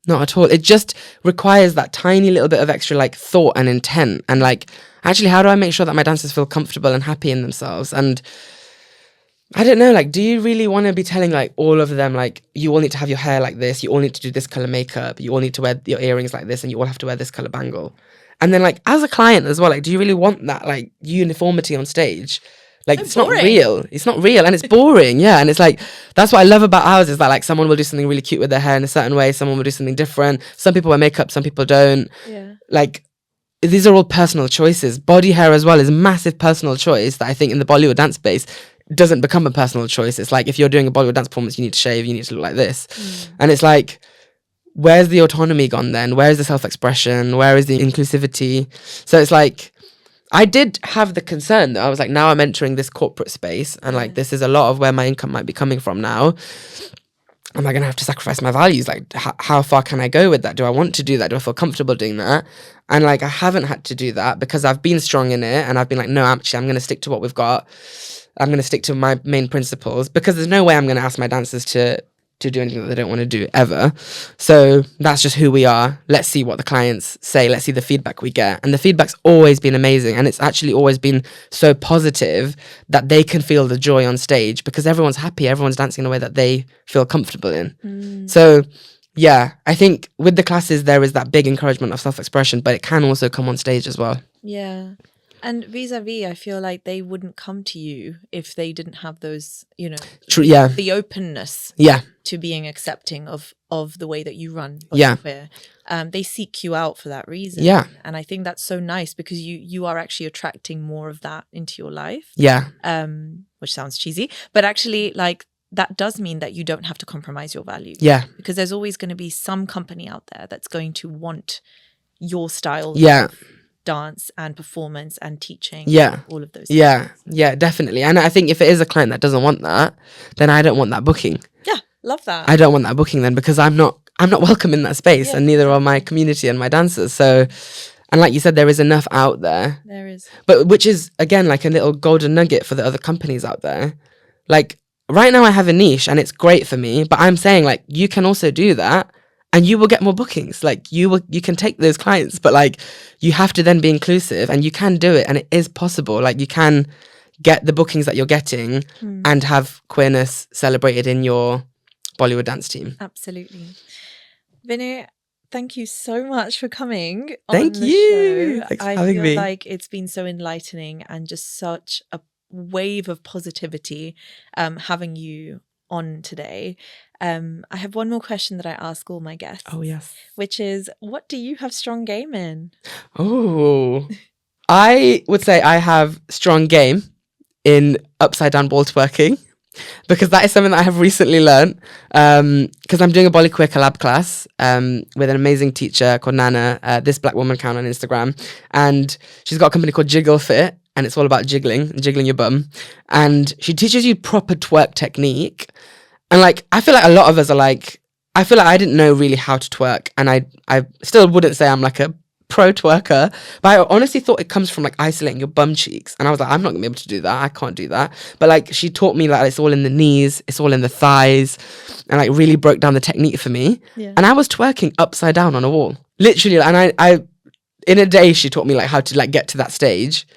not at all. It just requires that tiny little bit of extra like thought and intent and like, actually, how do I make sure that my dancers feel comfortable and happy in themselves? And I don't know, like, do you really want to be telling like all of them, like, you all need to have your hair like this, you all need to do this color makeup, you all need to wear your earrings like this, and you all have to wear this color bangle? And then like, as a client as well, like, do you really want that like uniformity on stage? Like, it's not real. It's not real, and it's boring. Yeah, and it's like, that's what I love about ours, is that like someone will do something really cute with their hair in a certain way, someone will do something different. Some people wear makeup, some people don't. Yeah. Like, these are all personal choices. Body hair as well is a massive personal choice that I think in the Bollywood dance space doesn't become a personal choice. It's like, if you're doing a Bollywood dance performance, you need to shave, you need to look like this. And it's like, where's the autonomy gone then? Where is the self-expression? Where is the inclusivity? So it's like, I did have the concern that I was like, now I'm entering this corporate space, and like, this is a lot of where my income might be coming from now. Am I going to have to sacrifice my values? Like, how far can I go with that? Do I want to do that? Do I feel comfortable doing that? And like, I haven't had to do that because I've been strong in it, and I've been like, no, actually, I'm going to stick to what we've got. I'm going to stick to my main principles, because there's no way I'm going to ask my dancers to do anything that they don't want to do ever. So that's just who we are. Let's see what the clients say. Let's see the feedback we get. And the feedback's always been amazing. And it's actually always been so positive that they can feel the joy on stage, because everyone's happy. Everyone's dancing in a way that they feel comfortable in. So yeah, I think with the classes, there is that big encouragement of self-expression, but it can also come on stage as well. Yeah. And vis-a-vis, I feel like they wouldn't come to you if they didn't have those, you know, the openness to being accepting of the way that you run BollyQueer. They seek you out for that reason. Yeah. And I think that's so nice, because you are actually attracting more of that into your life. Yeah. Which sounds cheesy, but actually, like, that does mean that you don't have to compromise your values. Yeah. Because there's always going to be some company out there that's going to want your style. Yeah. Dance and performance and teaching, all of those things. Yeah, definitely. And I think if it is a client that doesn't want that, then I don't want that booking. Yeah, love that. I don't want that booking then, because I'm not welcome in that space, and neither are my community and my dancers. So, and like you said, there is enough out there. There is. But which is, again, like a little golden nugget for the other companies out there. Like, right now I have a niche and it's great for me, but I'm saying, like, you can also do that, and you will get more bookings. Like, you can take those clients, but like, you have to then be inclusive, and you can do it, and it is possible. Like, you can get the bookings that you're getting and have queerness celebrated in your Bollywood dance team. Absolutely. Vinay, thank you so much for coming on the show. Thanks for having me. I feel like it's been so enlightening and just such a wave of positivity having you on today. I have one more question that I ask all my guests. Oh, yes. Which is, what do you have strong game in? Oh, I would say I have strong game in upside down ball twerking, because that is something that I have recently learned, because I'm doing a BollyQueer collab class with an amazing teacher called Nana, this black woman account on Instagram, and she's got a company called Jiggle Fit, and it's all about jiggling your bum, and she teaches you proper twerk technique. And like, I feel like a lot of us are like, I feel like I didn't know really how to twerk, and I still wouldn't say I'm like a pro twerker, but I honestly thought it comes from like isolating your bum cheeks, and I was like, I'm not gonna be able to do that, I can't do that. But like, she taught me like, it's all in the knees, it's all in the thighs, and like really broke down the technique for me. And I was twerking upside down on a wall, literally. And I in a day, she taught me like how to like get to that stage,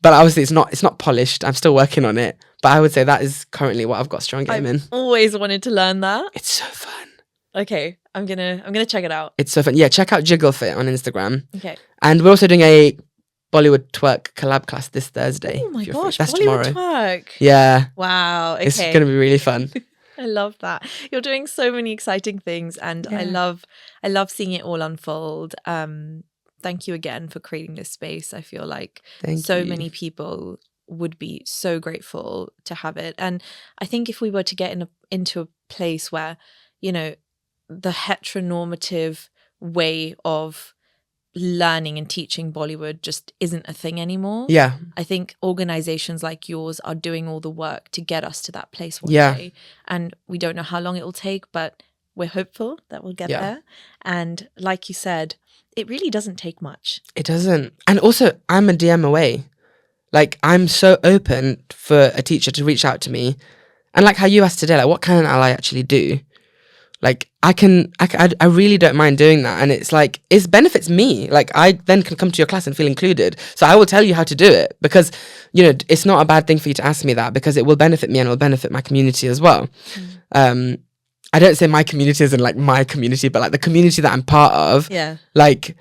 but obviously it's not polished. I'm still working on it. But I would say that is currently what I've got strong game in. Always wanted to learn that. It's so fun. Okay, I'm gonna check it out. It's so fun. Yeah, check out Jiggle Fit on Instagram. Okay. And we're also doing a Bollywood twerk collab class this Thursday. Oh my gosh, that's Bollywood tomorrow. Twerk. Yeah. Wow. Okay. It's gonna be really fun. I love that. You're doing so many exciting things, and I love seeing it all unfold. Thank you again for creating this space. I feel like many people would be so grateful to have it. And I think if we were to get into a place where, you know, the heteronormative way of learning and teaching Bollywood just isn't a thing anymore. Yeah. I think organizations like yours are doing all the work to get us to that place one day. And we don't know how long it will take, but we're hopeful that we'll get there. And like you said, it really doesn't take much. It doesn't. And also, I'm a DM away. Like, I'm so open for a teacher to reach out to me. And like how you asked today, like, what can an ally actually do? Like, I really don't mind doing that. And it's like, it benefits me. Like, I then can come to your class and feel included. So I will tell you how to do it, because, you know, it's not a bad thing for you to ask me that, because it will benefit me and it will benefit my community as well. I don't say my community isn't like my community, but like the community that I'm part of. Yeah. Like,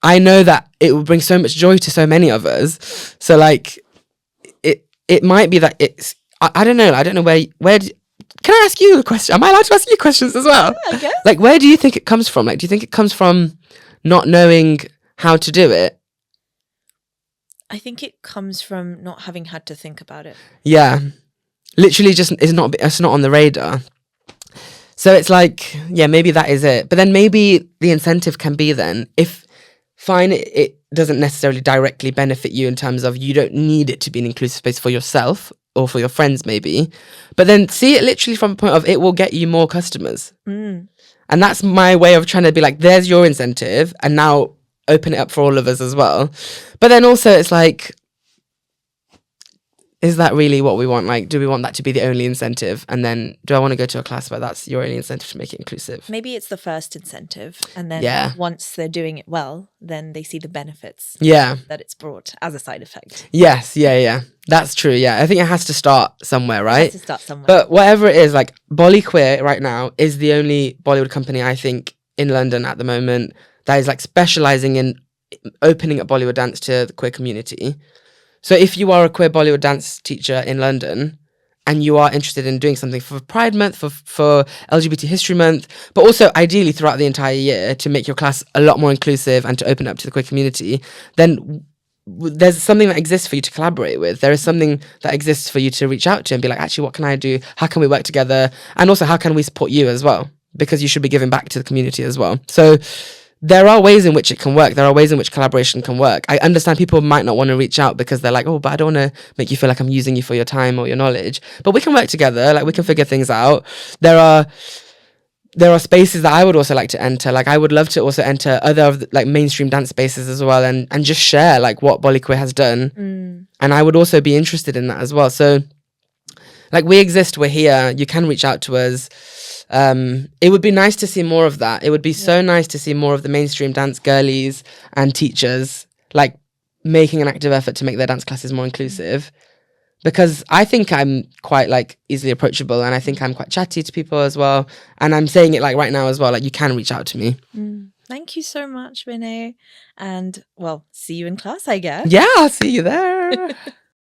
I know that it will bring so much joy to so many of us. So like, it might be that it's, I don't know. I don't know where can I ask you a question? Am I allowed to ask you questions as well? Yeah, I guess. Like, where do you think it comes from? Like, do you think it comes from not knowing how to do it? I think it comes from not having had to think about it. Yeah. Literally just, it's not on the radar. So it's like, yeah, maybe that is it. But then maybe the incentive can be then, if it doesn't necessarily directly benefit you in terms of you don't need it to be an inclusive space for yourself or for your friends maybe, but then see it literally from a point of it will get you more customers. And that's my way of trying to be like, there's your incentive, and now open it up for all of us as well. But then also it's like, is that really what we want? Like, do we want that to be the only incentive? And then do I want to go to a class where that's your only incentive to make it inclusive? Maybe it's the first incentive. And then once they're doing it well, then they see the benefits that it's brought as a side effect. Yes, yeah. That's true, yeah. I think it has to start somewhere, right? It has to start somewhere. But whatever it is, like, BollyQueer right now is the only Bollywood company, I think, in London at the moment that is, like, specialising in opening up Bollywood dance to the queer community. So if you are a queer Bollywood dance teacher in London and you are interested in doing something for Pride Month, for LGBT History Month, but also ideally throughout the entire year to make your class a lot more inclusive and to open up to the queer community, then there's something that exists for you to collaborate with. There is something that exists for you to reach out to and be like, actually, what can I do? How can we work together? And also, how can we support you as well? Because you should be giving back to the community as well. So there are ways in which it can work. There are ways in which collaboration can work. I understand people might not want to reach out because they're like, oh, but I don't want to make you feel like I'm using you for your time or your knowledge. But we can work together. Like, we can figure things out. There are spaces that I would also like to enter. Like, I would love to also enter other of the, like, mainstream dance spaces as well, and just share like what BollyQueer has done. And I would also be interested in that as well. So like, we exist, we're here. You can reach out to us. It would be nice to see more of that. It would be so nice to see more of the mainstream dance girlies and teachers like making an active effort to make their dance classes more inclusive, because I think I'm quite like easily approachable, and I think I'm quite chatty to people as well. And I'm saying it like right now as well, like, you can reach out to me. Thank you so much, Vinay. And well, see you in class, I guess. Yeah, I'll see you there.